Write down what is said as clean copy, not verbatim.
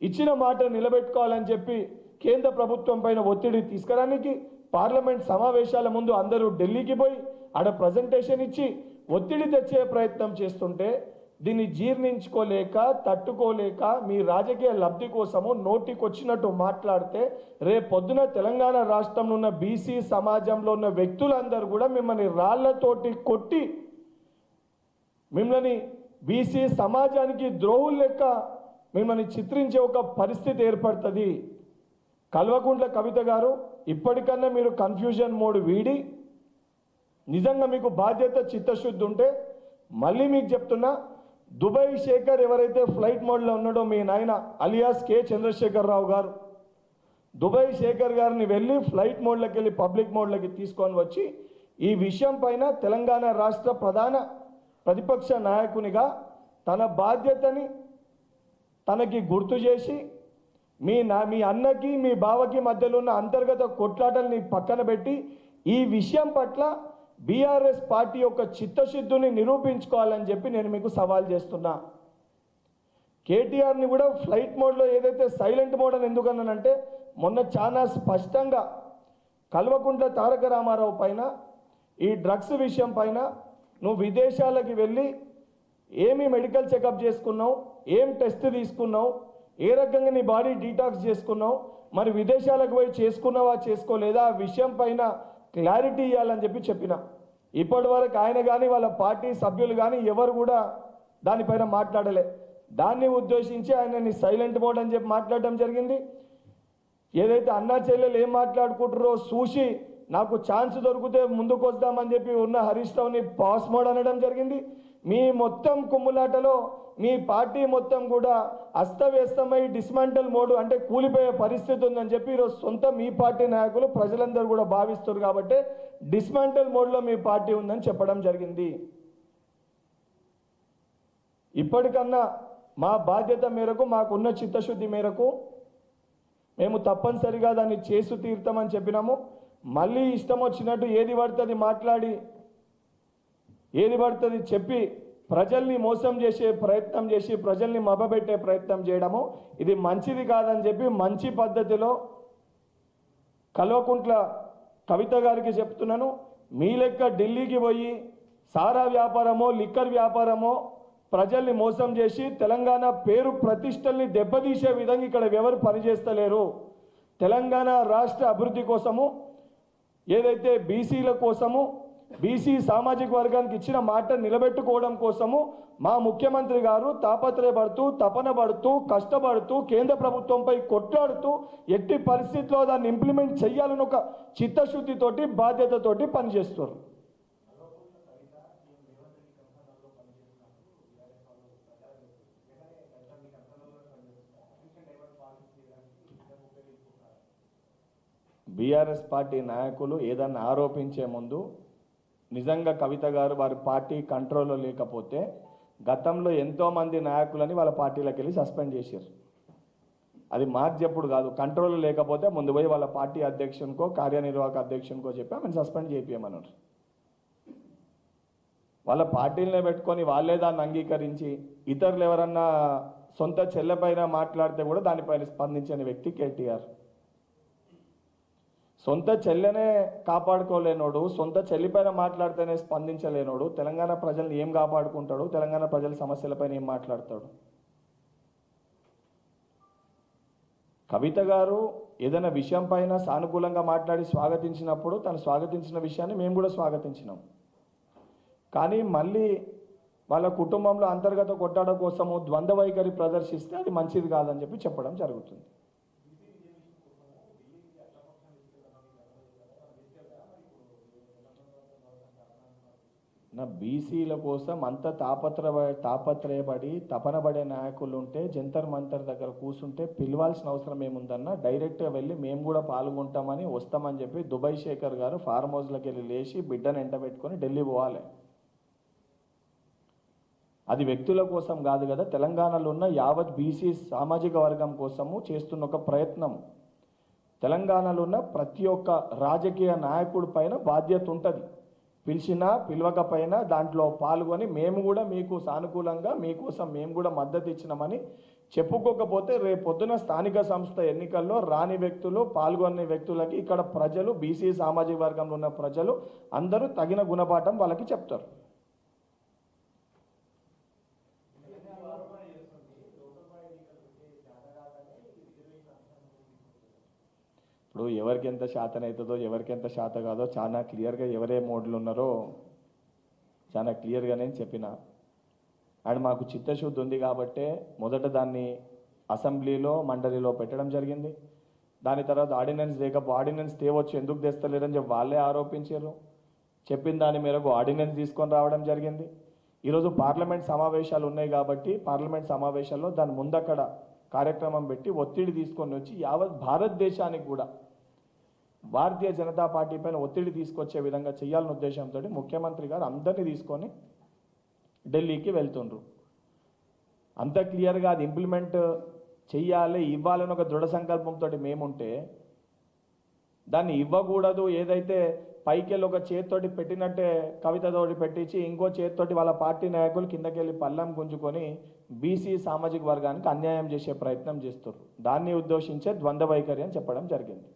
ఇచ్చిన మాట నిలబెట్టుకోవాలని చెప్పి కేంద్ర ప్రభుత్వం పైన ఒత్తిడి తీసుకురానికి పార్లమెంట్ సమావేశాల ముందు అందరూ ఢిల్లీకి పోయి ఆడ ప్రజెంటేషన్ ఇచ్చి ఒత్తిడి తెచ్చే ప్రయత్నం చేస్తుంటే దీన్ని జీర్ణించుకోలేక తట్టుకోలేక మీ రాజకీయ లబ్ధి కోసము నోటికొచ్చినట్టు మాట్లాడితే రేపొద్దున తెలంగాణ రాష్ట్రంలో ఉన్న బీసీ సమాజంలో ఉన్న వ్యక్తులందరూ కూడా మిమ్మల్ని రాళ్లతోటి కొట్టి మిమ్మల్ని బీసీ సమాజానికి ద్రోహులు లెక్క మిమ్మల్ని చిత్రించే ఒక పరిస్థితి ఏర్పడుతుంది. కల్వకుంట్ల కవిత గారు, ఇప్పటికన్నా మీరు కన్ఫ్యూజన్ మోడ్ వీడి నిజంగా మీకు బాధ్యత చిత్తశుద్ధి ఉంటే మళ్ళీ మీకు చెప్తున్నా, దుబాయ్ శేఖర్ ఎవరైతే ఫ్లైట్ మోడ్లో ఉన్నాడో మీ నాయన అలియాస్ కె చంద్రశేఖరరావు గారు, దుబాయ్ శేఖర్ గారిని వెళ్ళి ఫ్లైట్ మోడ్లోకి వెళ్ళి పబ్లిక్ మోడ్లోకి తీసుకొని వచ్చి ఈ విషయం పైన తెలంగాణ రాష్ట్ర ప్రధాన ప్రతిపక్ష నాయకునిగా తన బాధ్యతని తనకి గుర్తు చేసి మీ అన్నకి మీ బావకి మధ్యలో ఉన్న అంతర్గత కొట్లాటల్ని పక్కన పెట్టి ఈ విషయం పట్ల బీఆర్ఎస్ పార్టీ యొక్క చిత్తశుద్ధిని నిరూపించుకోవాలని చెప్పి నేను మీకు సవాల్ చేస్తున్నా. కేటీఆర్ని కూడా ఫ్లైట్ మోడ్లో ఏదైతే సైలెంట్ మోడ్ అని ఎందుకన్నానంటే మొన్న చాలా స్పష్టంగా కల్వకుంట్ల తారక రామారావు పైన ఈ డ్రగ్స్ విషయం పైన నువ్వు విదేశాలకు వెళ్ళి ఏమి మెడికల్ చెకప్ చేసుకున్నావు, ఏం టెస్ట్ తీసుకున్నావు, ఏ రకంగా నీ బాడీ డీటాక్స్ చేసుకున్నావు, మరి విదేశాలకు పోయి చేసుకున్నావా చేసుకోలేదా ఆ విషయం పైన క్లారిటీ ఇవ్వాలని చెప్పిన. ఇప్పటి వరకు ఆయన కానీ వాళ్ళ పార్టీ సభ్యులు కానీ ఎవరు కూడా దానిపైన మాట్లాడలే. దాన్ని ఉద్దేశించి ఆయనని సైలెంట్ మోడ్ అని చెప్పి మాట్లాడడం జరిగింది. ఏదైతే అన్నా చెల్లెలు ఏం మాట్లాడుకుంటారో చూసి నాకు ఛాన్స్ దొరికితే ముందుకు వద్దామని చెప్పి ఉన్న హరీష్ రావుని పాస్ మోడ్ అనడం జరిగింది. మీ మొత్తం కుమ్ములాటలో మీ పార్టీ మొత్తం కూడా అస్తవ్యస్తమై డిస్మాంటల్ మోడ్ అంటే కూలిపోయే పరిస్థితి ఉందని చెప్పి ఈరోజు సొంత మీ పార్టీ నాయకులు ప్రజలందరూ కూడా భావిస్తారు. కాబట్టి డిస్మాంటల్ మోడ్లో మీ పార్టీ ఉందని చెప్పడం జరిగింది. ఇప్పటికన్నా మా బాధ్యత మేరకు మాకున్న చిత్తశుద్ధి మేరకు మేము తప్పనిసరిగా దాన్ని చేసు తీరుతామని చెప్పినాము. మళ్ళీ ఇష్టం వచ్చినట్టు ఏది పడుతుంది మాట్లాడి ఏది పడుతుంది చెప్పి ప్రజల్ని మోసం చేసే ప్రయత్నం చేసి ప్రజల్ని మభపెట్టే ప్రయత్నం చేయడము ఇది మంచిది కాదని చెప్పి మంచి పద్ధతిలో కల్వకుంట్ల కవిత గారికి చెప్తున్నాను. మీ లెక్క ఢిల్లీకి పోయి సారా వ్యాపారమో లిక్కర్ వ్యాపారమో ప్రజల్ని మోసం చేసి తెలంగాణ పేరు ప్రతిష్టల్ని దెబ్బతీసే విధంగా ఇక్కడ ఎవరు పనిచేస్తలేరు. తెలంగాణ రాష్ట్ర అభివృద్ధి కోసము ఏదైతే బీసీల కోసము బీసీ సామాజిక వర్గానికి ఇచ్చిన మాట నిలబెట్టుకోవడం కోసము మా ముఖ్యమంత్రి గారు తాపత్రయపడుతూ తపన పడుతూ కష్టపడుతూ కేంద్ర ప్రభుత్వంపై కొట్లాడుతూ ఎట్టి పరిస్థితిలో దాన్ని ఇంప్లిమెంట్ చేయాలని ఒక చిత్తశుద్ధితోటి బాధ్యతతోటి పనిచేస్తారు. బీఆర్ఎస్ పార్టీ నాయకులు ఏదన్నా ఆరోపించే ముందు నిజంగా కవిత గారు వారి పార్టీ కంట్రోల్లో లేకపోతే గతంలో ఎంతోమంది నాయకులని వాళ్ళ పార్టీలకు వెళ్ళి సస్పెండ్ చేశారు. అది మాకు చెప్పుడు కాదు, కంట్రోల్లో లేకపోతే ముందు పోయి వాళ్ళ పార్టీ అధ్యక్షునికో కార్యనిర్వాహక అధ్యక్షునికో చెప్పి ఆమెను సస్పెండ్ చేయించమన్నారు. వాళ్ళ పార్టీలనే పెట్టుకొని వాళ్ళే దాన్ని అంగీకరించి ఇతరులు ఎవరన్నా సొంత చెల్లెపైన మాట్లాడితే కూడా దానిపైన స్పందించని వ్యక్తి కేటీఆర్. సొంత చెల్లెనే కాపాడుకోలేనోడు, సొంత చెల్లిపైన మాట్లాడితేనే స్పందించలేనోడు తెలంగాణ ప్రజల్ని ఏం కాపాడుకుంటాడు, తెలంగాణ ప్రజల సమస్యలపైన ఏం మాట్లాడతాడు? కవిత గారు ఏదైనా విషయం పైన సానుకూలంగా మాట్లాడి స్వాగతించినప్పుడు తను స్వాగతించిన విషయాన్ని మేము కూడా స్వాగతించినాం. కానీ మళ్ళీ వాళ్ళ కుటుంబంలో అంతర్గత కొట్టాడ కోసము ద్వంద్వ వైఖరి ప్రదర్శిస్తే అది మంచిది కాదని చెప్పి చెప్పడం జరుగుతుంది. నా బీసీల కోసం అంత తాపత్రయపడి తపనబడే నాయకులు ఉంటే జంతర్ మంతర్ దగ్గర కూర్చుంటే పిలవాల్సిన అవసరం ఏముందన్నా డైరెక్ట్గా వెళ్ళి మేము కూడా పాల్గొంటామని వస్తామని చెప్పి దుబాయ్ శేఖర్ గారు ఫార్మ్ హౌస్లోకి వెళ్ళి లేచి బిడ్డను ఎంట పెట్టుకొని ఢిల్లీ పోవాలి. అది వ్యక్తుల కోసం కాదు కదా, తెలంగాణలో ఉన్న యావత్ బీసీ సామాజిక వర్గం కోసము చేస్తున్న ఒక ప్రయత్నం. తెలంగాణలో ఉన్న ప్రతి ఒక్క రాజకీయ నాయకుడి పైన బాధ్యత ఉంటుంది. పిలిచినా పిలవకపోయినా దాంట్లో పాల్గొని మేము కూడా మీకు సానుకూలంగా మీకోసం మేము కూడా మద్దతు ఇచ్చినామని చెప్పుకోకపోతే రేపొద్దున స్థానిక సంస్థ ఎన్నికల్లో రాని వ్యక్తులు పాల్గొనే వ్యక్తులకి ఇక్కడ ప్రజలు బీసీ సామాజిక వర్గంలో ఉన్న ప్రజలు అందరూ తగిన గుణపాఠం వాళ్ళకి చెప్తారు. ఇప్పుడు ఎవరికి ఎంత శాతం అవుతుందో ఎవరికి ఎంత శాతం కాదో చాలా క్లియర్గా ఎవరే మోడ్లు ఉన్నారో చాలా క్లియర్గా నేను చెప్పిన. అండ్ మాకు చిత్తశుద్ధి ఉంది కాబట్టే మొదట దాన్ని అసెంబ్లీలో మండలిలో పెట్టడం జరిగింది. దాని తర్వాత ఆర్డినెన్స్ ఆర్డినెన్స్ తేవచ్చు ఎందుకు తెస్తలేరని చెప్పి వాళ్ళే ఆరోపించారు. చెప్పిన దాని మేరకు ఆర్డినెన్స్ తీసుకొని రావడం జరిగింది. ఈరోజు పార్లమెంట్ సమావేశాలు ఉన్నాయి కాబట్టి పార్లమెంట్ సమావేశాల్లో దాని ముందక్కడ కార్యక్రమం పెట్టి ఒత్తిడి తీసుకొని వచ్చి యావత్ భారతదేశానికి కూడా భారతీయ జనతా పార్టీ పైన ఒత్తిడి తీసుకొచ్చే విధంగా చేయాలనే ఉద్దేశంతో ముఖ్యమంత్రి గారు అందరినీ తీసుకొని ఢిల్లీకి వెళ్తుండ్రు. అంత క్లియర్గా అది ఇంప్లిమెంట్ చెయ్యాలి ఇవ్వాలని ఒక దృఢ సంకల్పంతో మేముంటే దాన్ని ఇవ్వకూడదు, ఏదైతే పైకెళ్ళి ఒక చేతితోటి పెట్టినట్టే కవితతోటి పెట్టించి ఇంకో చేతితోటి వాళ్ళ పార్టీ నాయకులు కిందకెళ్ళి పల్లం గుంజుకొని బీసీ సామాజిక వర్గానికి అన్యాయం చేసే ప్రయత్నం చేస్తారు. దాన్ని ఉద్దేశించే ద్వంద్వ వైఖరి అని చెప్పడం జరిగింది.